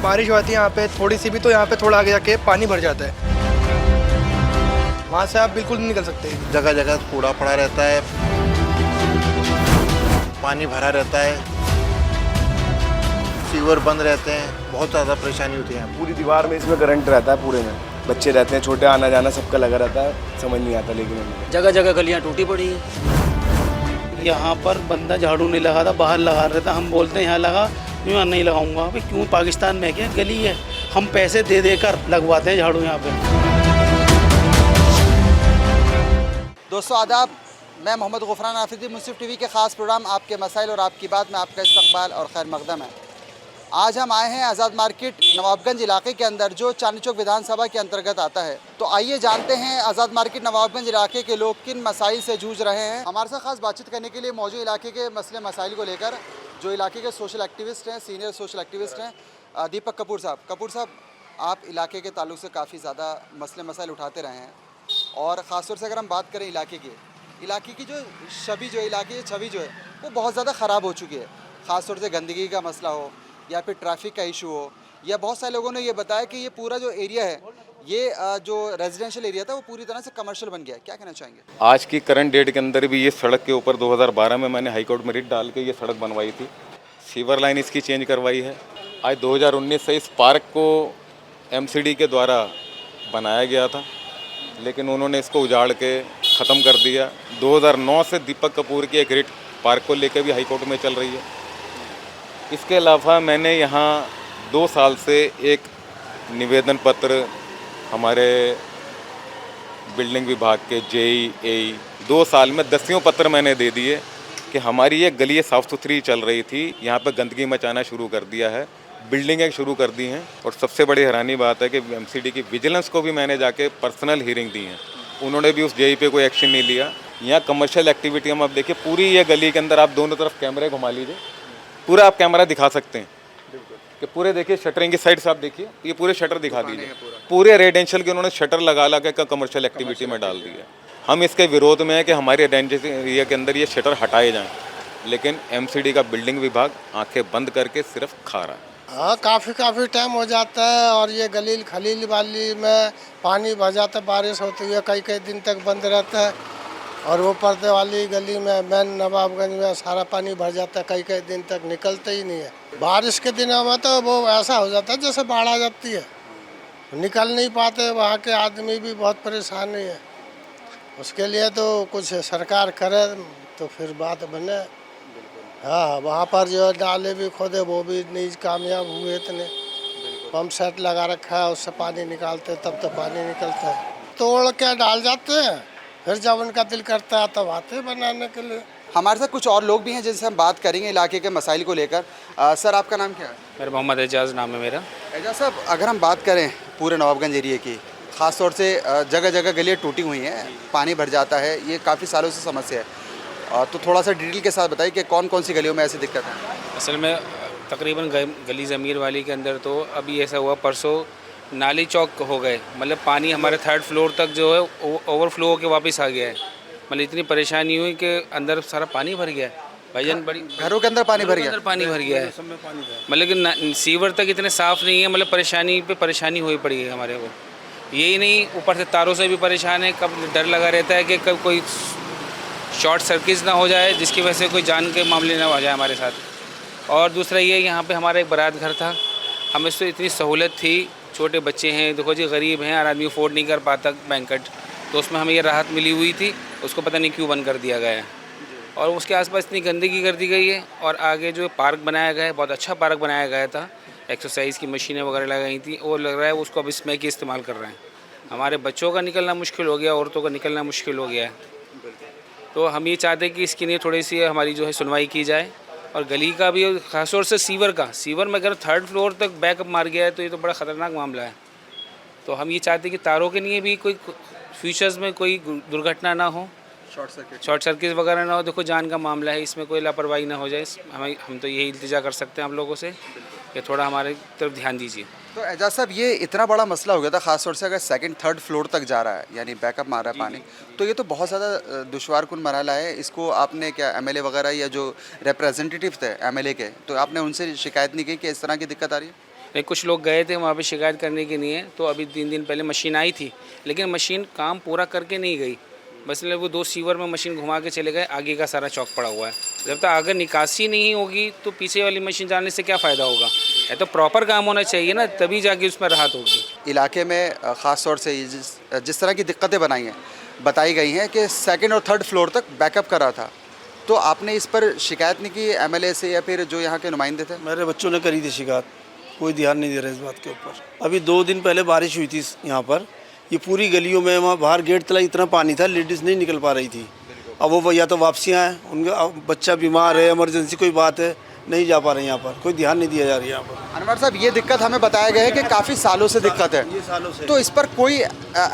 बारिश होती है यहाँ पे थोड़ी सी भी तो यहाँ पे थोड़ा आगे जाके पानी भर जाता है, वहाँ से आप बिल्कुल नहीं निकल सकते। जगह जगह कूड़ा पड़ा रहता है, पानी भरा रहता है, सीवर बंद रहते हैं, बहुत ज़्यादा परेशानी होती है। पूरी दीवार में इसमें करंट रहता है, पूरे में बच्चे रहते हैं छोटे, आना जाना सबका लगा रहता है, समझ नहीं आता। लेकिन जगह जगह गलियां टूटी पड़ी हैं। यहाँ पर बंदा झाड़ू नहीं लगा था, बाहर लगा रहा था। हम बोलते हैं यहाँ लगा, यहाँ नहीं लगाऊंगा। भाई क्यों, पाकिस्तान में क्या गली है, हम पैसे दे देकर लगवाते हैं झाड़ू यहाँ पे। दोस्तों आदाब, मैं मोहम्मद गुफरान आफिदी, मुंसिफ टीवी के ख़ास प्रोग्राम आपके मसाइल और आपकी बात में आपका इस्तकबाल और खैर मकदम है। आज हम आए हैं आज़ाद मार्केट नवाबगंज इलाके के अंदर, जो चांदनी चौक विधानसभा के अंतर्गत आता है। तो आइए जानते हैं आज़ाद मार्केट नवाबगंज इलाके के लोग किन मसाइल से जूझ रहे हैं। हमारे साथ खास बातचीत करने के लिए मौजूद इलाके के मसले मसाइल को लेकर जो इलाके के सोशल एक्टिविस्ट हैं, सीनियर सोशल एक्टिविस्ट हैं, दीपक कपूर साहब। कपूर साहब, आप इलाके के ताल्लुक से काफ़ी ज़्यादा मसले मसाइल उठाते रहे हैं, और ख़ास तौर से अगर हम बात करें इलाके की जो इलाके की छवि जो है वो बहुत ज़्यादा ख़राब हो चुकी है। ख़ास तौर से गंदगी का मसला हो या फिर ट्रैफिक का इशू हो, या बहुत सारे लोगों ने ये बताया कि ये पूरा जो एरिया है, ये जो रेजिडेंशियल एरिया था वो पूरी तरह से कमर्शियल बन गया है। क्या कहना चाहेंगे? आज की करंट डेट के अंदर भी ये सड़क के ऊपर 2012 में मैंने हाईकोर्ट में रिट डाल के ये सड़क बनवाई थी, सीवर लाइन इसकी चेंज करवाई है। आज 2019 से इस पार्क को एमसीडी के द्वारा बनाया गया था, लेकिन उन्होंने इसको उजाड़ के ख़त्म कर दिया। 2009 से दीपक कपूर की एक रिट पार्क को लेकर भी हाईकोर्ट में चल रही है। इसके अलावा मैंने यहाँ 2 साल से एक निवेदन पत्र हमारे बिल्डिंग विभाग के जेई एई 2 साल में 10 पत्र मैंने दे दिए कि हमारी ये गली साफ़ सुथरी चल रही थी, यहाँ पर गंदगी मचाना शुरू कर दिया है, बिल्डिंगें शुरू कर दी हैं। और सबसे बड़ी हैरानी बात है कि एमसीडी की विजिलेंस को भी मैंने जाके पर्सनल हियरिंग दी है, उन्होंने भी उस जेई पे कोई एक्शन नहीं लिया। यहाँ कमर्शियल एक्टिविटी हम अब देखिए, पूरी ये गली के अंदर आप दोनों तरफ कैमरे घुमा लीजिए, पूरा आप कैमरा दिखा सकते हैं कि पूरे देखिए शटरिंग की साइड से आप देखिए, ये पूरे शटर दिखा दीजिए, पूरे रेजिडेंशियल के उन्होंने शटर लगा लगा के कमर्शियल एक्टिविटी में डाल दिया। हम इसके विरोध में है कि हमारे रेजिडेंशियल एरिया के अंदर ये शटर हटाए जाएं, लेकिन एमसीडी का बिल्डिंग विभाग आंखें बंद करके सिर्फ खा रहा है। हाँ, काफ़ी टाइम हो जाता है, और ये गलील खलील वाली में पानी भर जाता है, बारिश होती है, कई दिन तक बंद रहता है। और वो पर्दे वाली गली में मेन नवाबगंज में सारा पानी भर जाता है, कई दिन तक निकलता ही नहीं है। बारिश के दिनों में तो वो ऐसा हो जाता है जैसे बाढ़ आ जाती है, निकल नहीं पाते, वहाँ के आदमी भी बहुत परेशानी है। उसके लिए तो कुछ सरकार करे तो फिर बात बने। हाँ, वहाँ पर जो नाले भी खोदे वो भी नहीं कामयाब हुए इतने। पंप सेट लगा रखा है, उससे पानी निकालते तब तो पानी निकलता है, तोड़ के डाल जाते हैं, फिर जब उनका दिल करता है तब आते हैं बनाने के लिए। हमारे साथ कुछ और लोग भी हैं जिनसे हम बात करेंगे इलाके के मसाइल को लेकर। सर, आपका नाम क्या है? मेरा मोहम्मद एजाज नाम है मेरा। एजाज साहब, अगर हम बात करें पूरे नवाबगंज एरिया की, ख़ास तौर से जगह जगह गलियाँ टूटी हुई हैं, पानी भर जाता है, ये काफ़ी सालों से समस्या है, तो थोड़ा सा डिटेल के साथ बताइए कि कौन कौन सी गलियों में ऐसी दिक्कत है? असल में तकरीबन गली ज़मीर वाली के अंदर तो अभी ऐसा हुआ, परसों नाली चौक हो गए, मतलब पानी हमारे 3rd फ्लोर तक जो है ओवरफ्लो होकर वापस आ गया है। मतलब इतनी परेशानी हुई कि अंदर सारा पानी भर गया है भाईजान, बड़ी घरों के अंदर पानी भर गया है। मतलब कि सीवर तक इतने साफ़ नहीं है, मतलब परेशानी पे परेशानी हुई पड़ी है हमारे को। यही नहीं, ऊपर से तारों से भी परेशान है, कब डर लगा रहता है कि कब कोई शॉर्ट सर्किट ना हो जाए, जिसकी वजह से कोई जान के मामले ना हो जाए हमारे साथ। और दूसरा ये, यहाँ पे हमारा एक बारात घर था, हमें इससे इतनी सहूलत थी, छोटे बच्चे हैं, देखो जी गरीब हैं, और आदमी अफोर्ड नहीं कर पाता बैंकेट, तो उसमें हमें ये राहत मिली हुई थी, उसको पता नहीं क्यों बंद कर दिया गया है। और उसके आसपास इतनी गंदगी कर दी गई है, और आगे जो पार्क बनाया गया है, बहुत अच्छा पार्क बनाया गया था, एक्सरसाइज की मशीनें वगैरह लगाई थी, वो लग रहा है उसको अब स्मैक की इस्तेमाल कर रहे हैं। हमारे बच्चों का निकलना मुश्किल हो गया, औरतों का निकलना मुश्किल हो गया है। तो हम ये चाहते हैं कि इसके लिए थोड़ी सी हमारी जो है सुनवाई की जाए, और गली का भी, खासतौर से सीवर में अगर 3rd फ्लोर तक बैकअप मार गया है तो ये तो बड़ा ख़तरनाक मामला है। तो हम ये चाहते हैं कि तारों के लिए भी कोई फ्यूचर्स में कोई दुर्घटना ना हो, शॉर्ट सर्किट वगैरह ना हो। देखो जान का मामला है, इसमें कोई लापरवाही ना हो जाए। हम तो यही इल्तिजा कर सकते हैं आप लोगों से कि थोड़ा हमारे तरफ ध्यान दीजिए। तो एजाज साहब, ये इतना बड़ा मसला हो गया था, ख़ासतौर से अगर 2nd 3rd फ्लोर तक जा रहा है, यानी बैकअप मार रहा है पानी, तो ये तो बहुत ज़्यादा दुश्वारकुन मरहला है। इसको आपने क्या एमएलए वगैरह या जो रिप्रेजेंटेटिव थे एमएलए के, तो आपने उनसे शिकायत नहीं की कि इस तरह की दिक्कत आ रही है? लेकिन कुछ लोग गए थे वहाँ पे शिकायत करने के लिए, तो अभी 3 दिन पहले मशीन आई थी, लेकिन मशीन काम पूरा करके नहीं गई। बस वो 2 सीवर में मशीन घुमा के चले गए, आगे का सारा चौक पड़ा हुआ है। जब तक अगर निकासी नहीं होगी तो पीछे वाली मशीन जाने से क्या फ़ायदा होगा? या तो प्रॉपर काम होना चाहिए ना, तभी जाके उसमें राहत होगी। इलाके में ख़ास तौर से जिस तरह की दिक्कतें बताई गई हैं कि 2nd और 3rd फ्लोर तक बैकअप कर रहा था, तो आपने इस पर शिकायत नहीं की एमएलए से या फिर जो यहाँ के नुमाइंदे थे? मेरे बच्चों ने करी थी शिकायत, कोई ध्यान नहीं दे रहा इस बात के ऊपर। अभी 2 दिन पहले बारिश हुई थी यहाँ पर, ये पूरी गलियों में वहाँ बाहर गेट तला इतना पानी था, लेडीज़ नहीं निकल पा रही थी। अब वो या तो वापसियाँ हैं, उनका बच्चा बीमार है, इमरजेंसी कोई बात है, नहीं जा पा रहे यहाँ पर, कोई ध्यान नहीं दिया जा रही है यहाँ पर। अनवर साहब, ये दिक्कत हमें बताया गया है कि काफ़ी सालों से दिक्कत है, ये सालों से। तो इस पर कोई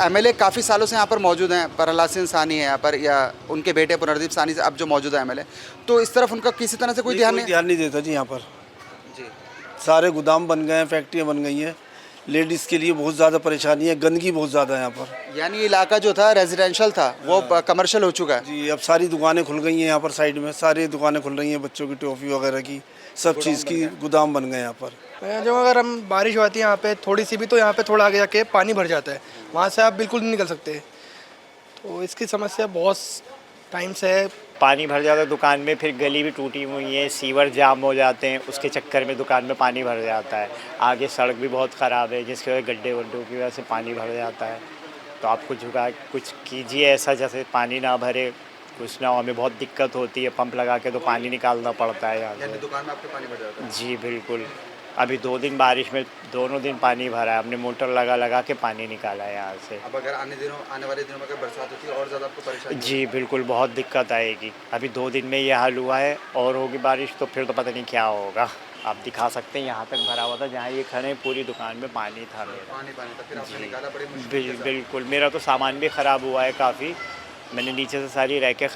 एमएलए काफ़ी सालों से यहाँ पर मौजूद हैं, प्रहलाद सानी है यहाँ पर, या उनके बेटे पुनर्दीप सानी अब जो मौजूद है एमएलए, तो इस तरफ उनका किसी तरह से कोई ध्यान नहीं देता जी यहाँ पर। जी, सारे गोदाम बन गए हैं, फैक्ट्रियाँ बन गई हैं, लेडीज़ के लिए बहुत ज़्यादा परेशानी है, गंदगी बहुत ज़्यादा है यहाँ पर। यानी ये इलाका जो था रेजिडेंशियल था वो कमर्शियल हो चुका है। जी, अब सारी दुकानें खुल गई हैं यहाँ पर, साइड में सारी दुकानें खुल रही हैं, बच्चों की टॉफ़ी वगैरह की, सब चीज़ की गोदाम बन गए यहाँ पर। जो अगर हम बारिश होती है यहाँ पे थोड़ी सी भी, तो यहाँ पे थोड़ा आगे जाके पानी भर जाता है, वहाँ से आप बिल्कुल नहीं निकल सकते। तो इसकी समस्या बहुत टाइम से है। पानी भर जाता है दुकान में, फिर गली भी टूटी हुई है, सीवर जाम हो जाते हैं, उसके चक्कर में दुकान में पानी भर जाता है। आगे सड़क भी बहुत ख़राब है, जिसकी वजह गड्ढे वड्ढों की वजह से पानी भर जाता है। तो आप कुछ कीजिए ऐसा जैसे पानी ना भरे, कुछ ना हो, हमें बहुत दिक्कत होती है। पंप लगा के तो पानी निकालना पड़ता है यहाँ से। दुकान में आपके पानी भर जाता है? जी बिल्कुल, अभी 2 दिन बारिश में दोनों दिन पानी भरा है, हमने मोटर लगा के पानी निकाला है यहाँ से। अब अगर आने वाले दिनों में अगर बरसात होती है और ज़्यादा आपको परेशानी? जी बिल्कुल, बहुत दिक्कत आएगी। अभी 2 दिन में ये हाल हुआ है, और होगी बारिश तो फिर तो पता नहीं क्या होगा। आप दिखा सकते हैं, यहाँ तक भरा हुआ था, जहाँ ये खड़े पूरी दुकान में पानी था मेरा। पानी था, फिर आपने निकाला बड़ी मुश्किल से? बिल्कुल, मेरा तो सामान भी ख़राब हुआ है काफ़ी। मैंने नीचे से सारी रैकें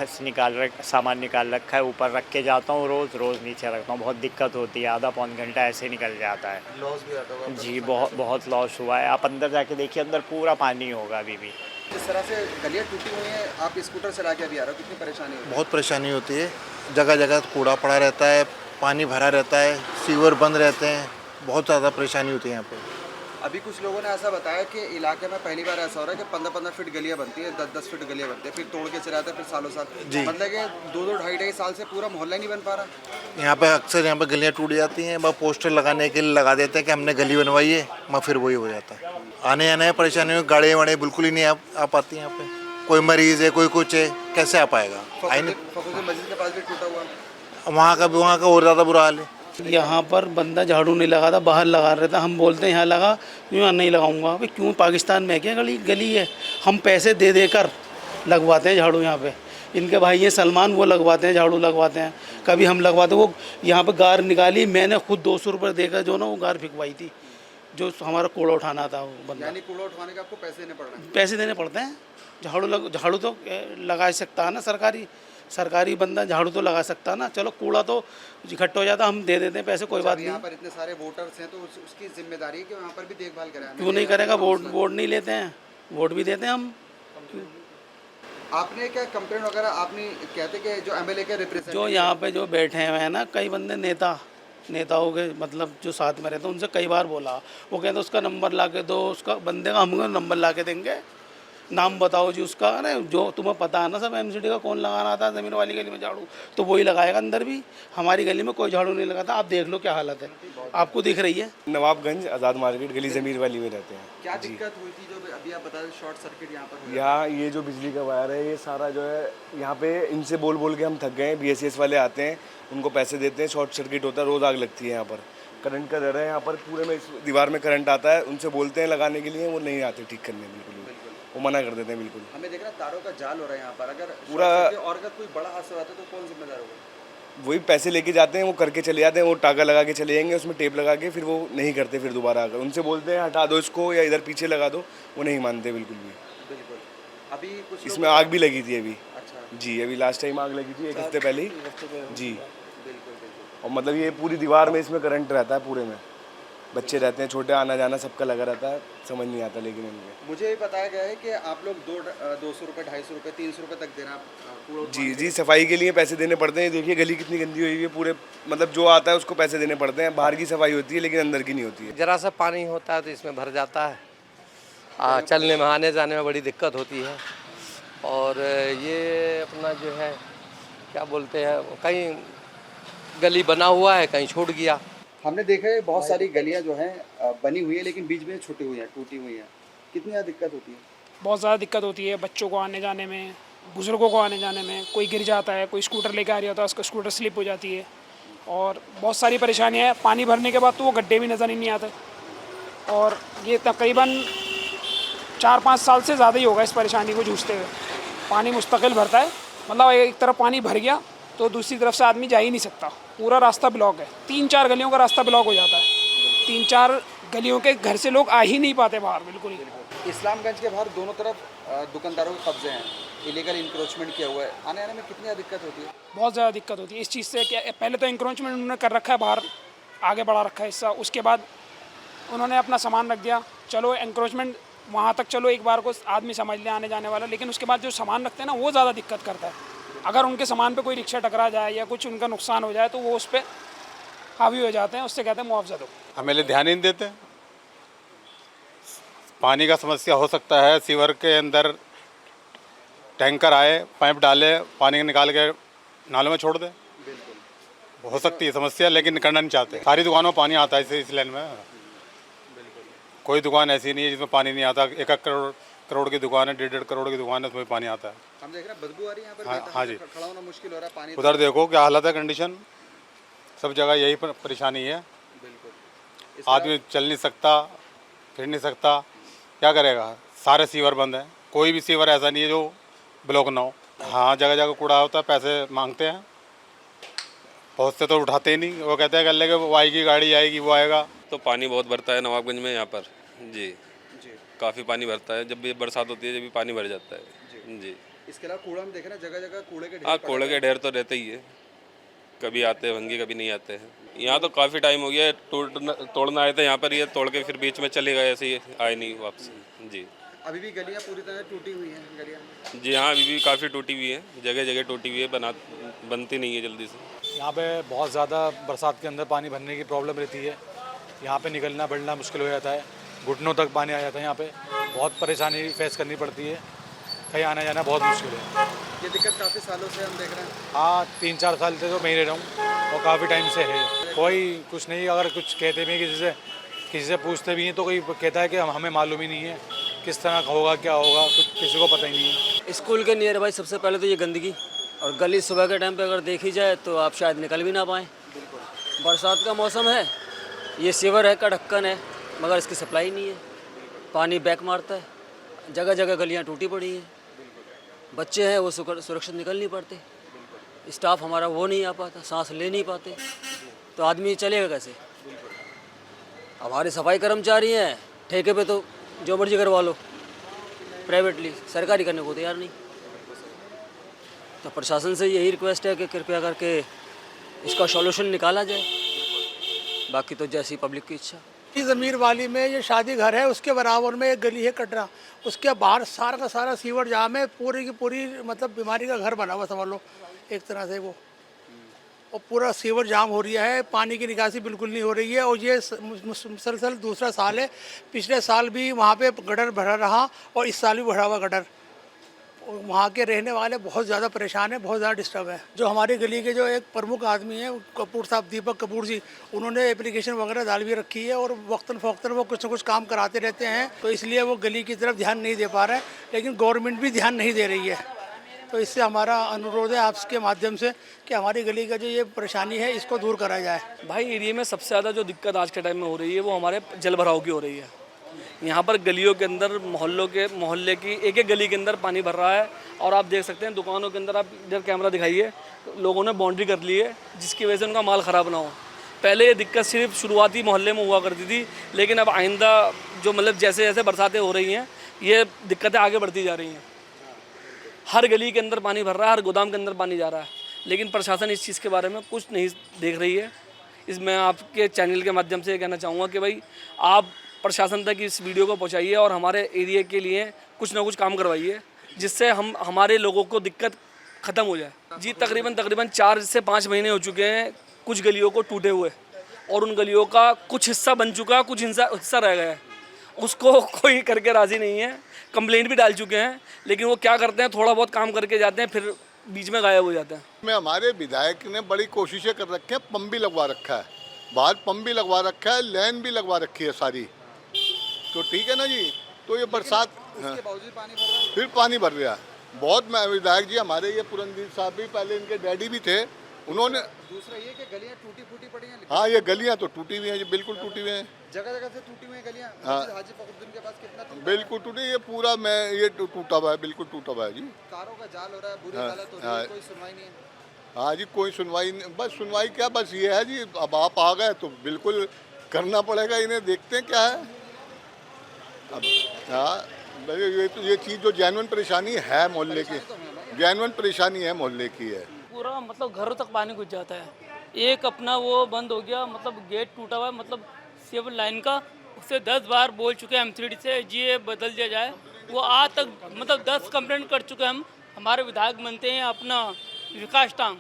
सामान निकाल रखा है, ऊपर रख के जाता हूँ, रोज़ नीचे रखता हूँ। बहुत दिक्कत होती है, आधा पौन घंटा ऐसे निकल जाता है। लॉस भी आता होगा? जी बहुत लॉस हुआ है। आप अंदर जाके देखिए, अंदर पूरा पानी होगा अभी भी। जिस तरह से गलियाँ टूटी हुई हैं, आप स्कूटर चला के अभी आ रहे हो, कितनी परेशानी होती है? बहुत परेशानी होती है, जगह जगह कूड़ा पड़ा रहता है, पानी भरा रहता है, सीवर बंद रहते हैं, बहुत ज़्यादा परेशानी होती है यहाँ पे। अभी कुछ लोगों ने ऐसा बताया कि इलाके में पहली बार ऐसा हो रहा है कि 15-15 फीट गलियाँ बनती है, 10-10 फीट गलियाँ बनती है, फिर तोड़ के चलाते हैं, फिर सालों साल। मतलब कि 2-2, ढाई साल से पूरा मोहल्ला नहीं बन पा रहा। यहाँ पे अक्सर यहाँ पे गलियाँ टूट जाती हैं, वह पोस्टर लगाने के लिए लगा देते हैं कि हमने गली बनवाई है, वहाँ फिर वही हो जाता है। आने जाने में परेशानी हो, गाड़ियाँ वाड़ियाँ बिल्कुल ही नहीं आ पाती यहाँ पे। कोई मरीज़ है, कोई कुछ है, कैसे आ पाएगा? फखरुद्दीन मस्जिद के पास भी टूटा हुआ, वहाँ का और ज़्यादा बुरा हाल है। यहाँ पर बंदा झाड़ू नहीं लगाता, बाहर लगा रहता। हम बोलते हैं यहाँ लगा, यहाँ नहीं लगाऊंगा। भाई क्यों, पाकिस्तान में क्या गली है? हम पैसे दे कर लगवाते हैं झाड़ू यहाँ पे। इनके भाई हैं सलमान, वो लगवाते हैं, झाड़ू लगवाते हैं। कभी हम लगवाते, वो यहाँ पे गार निकाली, मैंने खुद 200 रुपये देकर जो ना वो गार फिकवाई थी, जो हमारा कूड़ा उठाना था। वो बंदा, यानी कूड़ा उठाने के आपको पैसे देने पड़ रहे हैं? पैसे देने पड़ते हैं। झाड़ू तो लगा सकता है ना, सरकारी बंदा झाड़ू तो लगा सकता है ना। चलो कूड़ा तो इकट्ठा हो जाता, हम दे देते हैं पैसे, कोई बात नहीं। यहाँ पर इतने सारे वोटर्स हैं, तो उसकी जिम्मेदारी है कि वहाँ पर भी देखभाल करें। क्यों नहीं करेगा? वोट नहीं लेते हैं, वोट भी देते हैं हम। आपने क्या कंप्लेंट वगैरह आपने कहते कि जो एमएलए के रिप्रेजेंटेटिव जो यहाँ पे जो बैठे हुए हैं ना, कई बंदे नेताओं के मतलब जो साथ में रहते हैं, उनसे कई बार बोला, वो कहते उसका नंबर ला के दो, उसका बंदे का हम नंबर ला के देंगे, नाम बताओ जी उसका। अरे जो तुम्हें पता है ना सब, एमसीडी का कौन लगाना आता है ज़मीन वाली गली में झाड़ू, तो वही लगाएगा। अंदर भी हमारी गली में कोई झाड़ू नहीं लगाता। आप देख लो क्या हालत है, आपको दिख रही है। नवाबगंज आज़ाद मार्केट गली ज़मीर वाली में रहते हैं। क्या दिक्कत हुई थी जो अभी आप बता रहे, शॉर्ट सर्किट यहाँ पर? यहाँ ये जो बिजली का वायर है, ये सारा जो है यहाँ पे इनसे बोल के हम थक गए हैं। BSES वाले आते हैं, उनको पैसे देते हैं, शॉर्ट सर्किट होता है, रोज़ आग लगती है यहाँ पर। करंट का दर है यहाँ पर, पूरे में इस दीवार में करंट आता है, उनसे बोलते हैं लगाने के लिए, वो नहीं आते ठीक करने, बिल्कुल वो मना कर देते हैं बिल्कुल। हमें देख रहा है तारों का जाल हो रहा है यहाँ पर, अगर पूरा, और अगर कोई बड़ा हादसा होता है तो कौन जिम्मेदार होगा? वही पैसे लेके जाते हैं, वो करके चले जाते हैं, वो टाका लगा के चले जाएंगे, उसमें टेप लगा के, फिर वो नहीं करते। फिर दोबारा आकर उनसे बोलते हैं हटा दो इसको या इधर पीछे लगा दो, वो नहीं मानते बिल्कुल भी। बिल्कुल। अभी कुछ इसमें आग भी लगी थी अभी। अच्छा जी, अभी लास्ट टाइम आग लगी थी 1 हफ्ते पहले ही। जी, बिल्कुल। और मतलब ये पूरी दीवार में इसमें करंट रहता है पूरे में। बच्चे रहते हैं छोटे, आना जाना सबका लगा रहता है, समझ नहीं आता लेकिन इनके। मुझे ये बताया गया है कि आप लोग 200 रुपये, 250 रुपये, 300 रुपये तक देना कूड़ा जी जी, सफाई के लिए पैसे देने पड़ते हैं। देखिए गली कितनी गंदी हुई है, पूरे मतलब जो आता है उसको पैसे देने पड़ते हैं। बाहर की सफाई होती है लेकिन अंदर की नहीं होती है। जरा सा पानी होता है तो इसमें भर जाता है, चलने में आने जाने में बड़ी दिक्कत होती है। और ये अपना जो है क्या बोलते हैं, कहीं गली बना हुआ है, कहीं छूट गया। हमने देखा है बहुत सारी गलियां जो हैं बनी हुई है लेकिन बीच में छूटी हुई हैं, टूटी हुई हैं। कितनी ज़्यादा दिक्कत होती है? बहुत ज़्यादा दिक्कत होती है बच्चों को आने जाने में, बुज़ुर्गों को आने जाने में। कोई गिर जाता है, कोई स्कूटर लेकर आ रहा होता है, उसका स्कूटर स्लिप हो जाती है और बहुत सारी परेशानियाँ हैं। पानी भरने के बाद तो वो गड्ढे भी नज़र ही नहीं आते। और ये तकरीबन 4-5 साल से ज़्यादा ही होगा इस परेशानी को जूझते हुए। पानी मुस्तकिल भरता है, मतलब एक तरफ पानी भर गया तो दूसरी तरफ से आदमी जा ही नहीं सकता, पूरा रास्ता ब्लॉक है। 3-4 गलियों का रास्ता ब्लॉक हो जाता है। 3-4 गलियों के घर से लोग आ ही नहीं पाते बाहर, बिल्कुल ही। इस्लामगंज के बाहर दोनों तरफ दुकानदारों के कब्जे हैं, इलीगल इंक्रोचमेंट किया हुआ है। आने आने में कितनी ज़्यादा दिक्कत होती है? बहुत ज़्यादा दिक्कत होती है इस चीज़ से। कि पहले तो इंक्रोचमेंट उन्होंने कर रखा है, बाहर आगे बढ़ा रखा है हिस्सा, उसके बाद उन्होंने अपना सामान रख दिया। चलो इंक्रोचमेंट वहाँ तक चलो एक बार को आदमी समझ ले आने जाने वाला, लेकिन उसके बाद जो सामान रखते हैं ना वो ज़्यादा दिक्कत करता है। अगर उनके सामान पे कोई रिक्शा टकरा जाए या कुछ उनका नुकसान हो जाए तो वो उस पर हावी हो जाते हैं, उससे कहते हैं मुआवजा दो। हमें ध्यान ही नहीं देते। पानी का समस्या हो सकता है, सीवर के अंदर टैंकर आए, पाइप डाले, पानी निकाल के नालों में छोड़ दे, हो सकती है समस्या, लेकिन करना नहीं चाहते। सारी दुकानों में पानी आता है इस लाइन में। कोई दुकान ऐसी नहीं है जिसमें पानी नहीं आता। 1 करोड़ की दुकान है, 1.5 करोड़ की दुकान है, उसमें पानी आता है। हम देख रहे हैं बदबू आ रही है यहाँ पर। हाँ जी, खड़ा होना मुश्किल हो रहा है पानी। उधर देखो क्या हालत है, कंडीशन सब जगह यही परेशानी है। आदमी चल नहीं सकता, फिर नहीं सकता, क्या करेगा? सारे सीवर बंद हैं, कोई भी सीवर ऐसा नहीं है जो ब्लॉक ना हो। हाँ, जगह जगह कूड़ा होता है, पैसे मांगते हैं, बहुत से तो उठाते ही नहीं। वो कहते हैं कर लेंगे, वो आएगी गाड़ी आएगी, वो आएगा। तो पानी बहुत भरता है नवाबगंज में यहाँ पर जी, काफ़ी पानी भरता है। जब भी बरसात होती है जब भी पानी भर जाता है जी। इसके अलावा कूड़ा हम देख रहे हैं जगह जगह कूड़े के ढेर। हाँ, कूड़े के ढेर तो रहते ही है, कभी आते होंगे कभी नहीं आते हैं। यहाँ तो काफ़ी टाइम हो गया, तोड़ना आए थे यहाँ पर, ये तोड़ के फिर बीच में चले गए, ऐसे ही आए नहीं वापस जी। अभी भी गलियाँ पूरी तरह टूटी हुई हैं गलियाँ? जी हाँ, अभी भी काफ़ी टूटी हुई है, जगह जगह टूटी हुई है, बनती नहीं है जल्दी से। यहाँ पे बहुत ज़्यादा बरसात के अंदर पानी भरने की प्रॉब्लम रहती है। यहाँ पे निकलना बढ़ना मुश्किल हो जाता है, घुटनों तक पानी आ जाता है। यहाँ पे बहुत परेशानी फेस करनी पड़ती है, कहीं आना जाना बहुत मुश्किल है। ये दिक्कत काफ़ी सालों से हम देख रहे हैं। हाँ, 3-4 साल से तो मैं ही रह रहा हूँ और काफ़ी टाइम से है। कोई कुछ नहीं, अगर कुछ कहते भी हैं किसी से पूछते भी हैं तो कोई कहता है कि हमें मालूम ही नहीं है किस तरह का होगा, क्या होगा, कुछ किसी को पता ही नहीं है। स्कूल के नियर भाई सबसे पहले तो ये गंदगी, और गली सुबह के टाइम पे अगर देखी जाए तो आप शायद निकल भी ना पाएँ। बरसात का मौसम है, ये सीवर है का ढक्कन है, मगर इसकी सप्लाई नहीं है, पानी बैक मारता है, जगह जगह गलियाँ टूटी पड़ी हैं। बच्चे हैं वो सुरक्षित निकल नहीं पाते, स्टाफ हमारा वो नहीं आ पाता, सांस ले नहीं पाते, तो आदमी चलेगा कैसे? हमारे सफाई कर्मचारी हैं, ठेके पे तो जो मर्जी करवा लो, प्राइवेटली सरकारी करने को तैयार नहीं। तो प्रशासन से यही रिक्वेस्ट है कि कृपया करके इसका सॉल्यूशन निकाला जाए, बाकी तो जैसी पब्लिक की इच्छा। ज़मीर वाली में ये शादी घर है, उसके बराबर में एक गली है कटरा, उसके बाहर सारा का सारा सीवर जाम है, पूरी की पूरी मतलब बीमारी का घर बना हुआ समझ लो एक तरह से वो। और पूरा सीवर जाम हो रहा है, पानी की निकासी बिल्कुल नहीं हो रही है। और ये मुसलसल दूसरा साल है, पिछले साल भी वहाँ पे गटर भरा रहा और इस साल भी भरा हुआ गटर। और वहाँ के रहने वाले बहुत ज़्यादा परेशान हैं, बहुत ज़्यादा डिस्टर्ब है। जो हमारी गली के जो एक प्रमुख आदमी हैं कपूर साहब, दीपक कपूर जी, उन्होंने एप्लीकेशन वगैरह डाल भी रखी है और वक्तन फ़ौक्तन वो कुछ न कुछ काम कराते रहते हैं, तो इसलिए वो गली की तरफ ध्यान नहीं दे पा रहे हैं, लेकिन गवर्नमेंट भी ध्यान नहीं दे रही है। तो इससे हमारा अनुरोध है आपके माध्यम से कि हमारी गली का जो ये परेशानी है इसको दूर करा जाए। भाई एरिया में सबसे ज़्यादा जो दिक्कत आज के टाइम में हो रही है वो हमारे जल भराव की हो रही है। यहाँ पर गलियों के अंदर मोहल्ले की एक एक गली के अंदर पानी भर रहा है, और आप देख सकते हैं दुकानों के अंदर, आप इधर कैमरा दिखाइए, लोगों ने बाउंड्री कर ली है जिसकी वजह से उनका माल ख़राब ना हो। पहले ये दिक्कत सिर्फ शुरुआती मोहल्ले में हुआ करती थी, लेकिन अब आइंदा जो मतलब जैसे जैसे बरसातें हो रही हैं ये दिक्कतें आगे बढ़ती जा रही हैं। हर गली के अंदर पानी भर रहा है, हर गोदाम के अंदर पानी जा रहा है, लेकिन प्रशासन इस चीज़ के बारे में कुछ नहीं देख रही है। इस मैं आपके चैनल के माध्यम से कहना चाहूँगा कि भाई आप प्रशासन तक इस वीडियो को पहुँचाइए और हमारे एरिया के लिए कुछ ना कुछ काम करवाइए, जिससे हमारे लोगों को दिक्कत ख़त्म हो जाए। जी तकरीबन 4 से 5 महीने हो चुके हैं कुछ गलियों को टूटे हुए, और उन गलियों का कुछ हिस्सा बन चुका, कुछ हिस्सा रह गया है, उसको कोई करके राज़ी नहीं है। कंप्लेंट भी डाल चुके हैं, लेकिन वो क्या करते हैं, थोड़ा बहुत काम करके जाते हैं, फिर बीच में गायब हो जाते हैं। में हमारे विधायक ने बड़ी कोशिशें कर रखे हैं, पंप भी लगवा रखा है, बाहर पंप भी लगवा रखा है, लाइन भी लगवा रखी है सारी, तो ठीक है ना जी। तो ये बरसात फिर पानी भर रहा है बहुत। मैं विधायक जी हमारे ये पुरंदीप साहब भी, पहले इनके डैडी भी थे, उन्होंने दूसरा ये कि गलियां टूटी फूटी पड़ी हैं। हाँ, ये गलियां तो टूटी हुई हैं जी, बिल्कुल टूटी हुई हैं, जगह जगह से टूटी हुई गलियां। हाँ। हाजी फखरुद्दीन के पास कितना टूटा बिल्कुल टूटी, ये पूरा मैं ये टूटा हुआ है, बिल्कुल टूटा हुआ है जी। कारों का जाल हो रहा है, बुरी हाँ, हालत हो रही हाँ। है, कोई सुनवाई नहीं है। हाँ जी, कोई सुनवाई नहीं, बस सुनवाई क्या, बस ये है जी, अब आप आ गए तो बिल्कुल करना पड़ेगा इन्हें, देखते हैं क्या है अब। हाँ, ये चीज़ जो जेन्युइन परेशानी है मोहल्ले की, जेन्युइन परेशानी है मोहल्ले की है। पूरा मतलब घरों तक पानी घुस जाता है। एक अपना वो बंद हो गया, मतलब गेट टूटा हुआ है, मतलब सेवन लाइन का, उससे 10 बार बोल चुके हैं एमसीडी से जी ये बदल दिया जाए। वो आज तक मतलब 10 कंप्लेंट कर चुके हैं हम। हमारे विधायक बनते हैं अपना विकास टांग,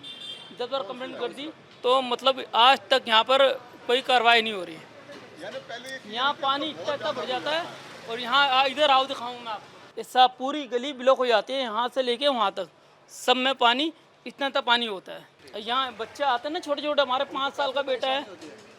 10 बार कंप्लेंट कर दी, तो मतलब आज तक यहाँ पर कोई कार्रवाई नहीं हो रही है। यहाँ पानी इतना भर जाता है, और यहाँ इधर आओ दिखाऊँ मैं आपको, ऐसा पूरी गली ब्लॉक हो जाती है, यहाँ से लेके वहाँ तक सब में पानी, इतना तक पानी होता है। यहाँ बच्चे आते हैं ना छोटे छोटे, हमारे 5 साल का बेटा है,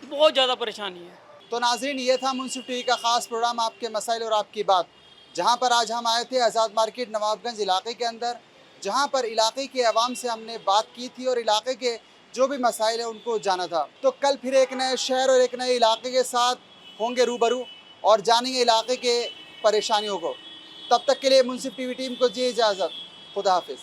बहुत ज़्यादा परेशानी है। तो नाज़रीन, ये था मुंसिफ टीवी का ख़ास प्रोग्राम आपके मसाइल और आपकी बात, जहाँ पर आज हम आए थे आज़ाद मार्केट नवाबगंज इलाके के अंदर, जहाँ पर इलाके के अवाम से हमने बात की थी और इलाके के जो भी मसाइल है उनको जाना था। तो कल फिर एक नए शहर और एक नए इलाके के साथ होंगे रूबरू और जानेंगे इलाके के परेशानियों को। तब तक के लिए मुंसिफ टीवी टीम को जी इजाज़त, खुदा हाफिज़।